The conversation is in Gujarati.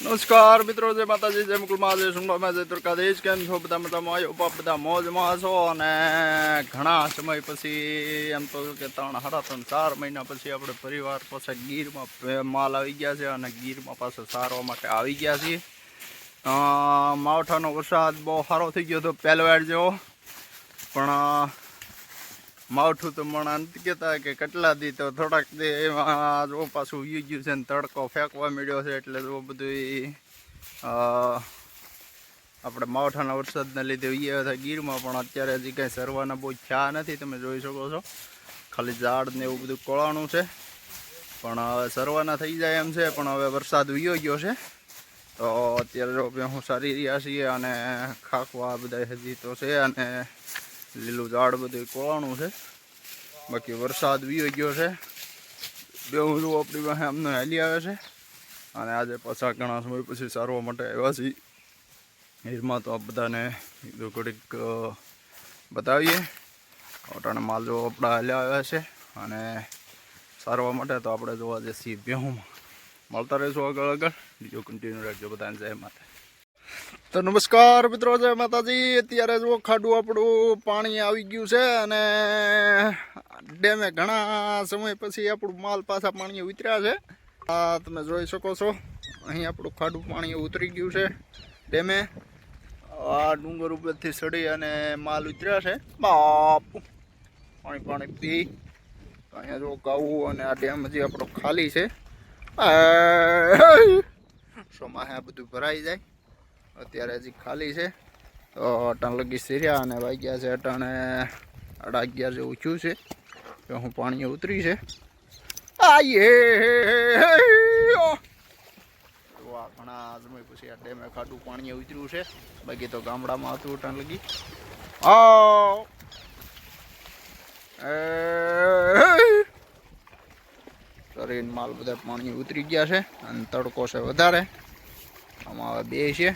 નમસ્કાર મિત્રો, જય માતાજી, જય મુકુલ મહાદેવ, સુનવામાં જય દ્વારકાધીશ. કેમ છો બધા? મજામાં આવ્યો બધા મોજમાં છો. અને ઘણા સમય પછી એમ તો કે 3.5-4 મહિના પછી આપણે પરિવાર પાસે ગીરમાં માલ આવી ગયા છે અને ગીરમાં પાસે સારવા માટે આવી ગયા છીએ. માવઠાનો વરસાદ બહુ સારો થઈ ગયો હતો પહેલવાર જેવો, પણ માવઠું તો મને નથી કહેતા કે કેટલા દી તો થોડાક દી એમાં જો પાછું ઉઈ ગયું છે ને તડકો ફેંકવા મળ્યો છે. એટલે જો બધું આપણે માવઠાના વરસાદને લીધે ઉઈ હતા ગીરમાં, પણ અત્યારે હજી કંઈ સરવાના બહુ થયા નથી. તમે જોઈ શકો છો ખાલી ઝાડ ને એવું બધું કોળાણું છે, પણ હવે સરવાના થઈ જાય એમ છે. પણ હવે વરસાદ ઉઈ ગયો છે તો અત્યારે જો હું સારી રહ્યા છીએ અને ખાખવા બધા હજી તો છે અને લીલું ઝાડ બધું કોળાણું છે. બાકી વરસાદ વી ગયો છે. બેહું જો આપણી પાસે અમને હાલી આવે છે અને આજે પાછા ઘણા સમય પછી સારવા માટે આવ્યા છીએ ગીરમાં. તો આ બધાને કીધું ઘડીક બતાવીએ. ઓટાણે માલ જો આપણા હાલ્યા આવ્યા છે અને સારવા માટે. તો આપણે જોવા જઈએ બેહુંમાં. મળતા રહીશું આગળ બીજો કન્ટિન્યુ રાખજો. બધાને જય માતા. તો નમસ્કાર મિત્રો, જય માતાજી. અત્યારે જો ખાડું આપણું પાણી આવી ગયું છે અને ડેમે ઘણા સમય પછી આપણું માલ પાછા પાણી ઉતર્યા છે. આ તમે જોઈ શકો છો, અહીં આપણું ખાડું પાણી ઉતરી ગયું છે ડેમે. આ ડુંગર ઉપરથી ચડી અને માલ ઉતર્યા છે. બાપુ પાણી પી અહીંયા જો ગાવું અને આ ડેમ હજી આપણો ખાલી છે. સોમાં આ બધું ભરાઈ જાય. અત્યારે હજી ખાલી છે. તો અટાણ લગી સીર્યા અને વાગ્યા છે અટાણે 11:30 જેવું થયું છે કે હું પાણી ઉતરી છે. ઘણા સમય પછી આ ડેમે ખાડું પાણી ઉતર્યું છે. બાકી તો ગામડામાં હતું અટાણ લગી. શરીર માલ બધા પાણી ઉતરી ગયા છે અને તડકો છે વધારે. આમાં હવે બે છે.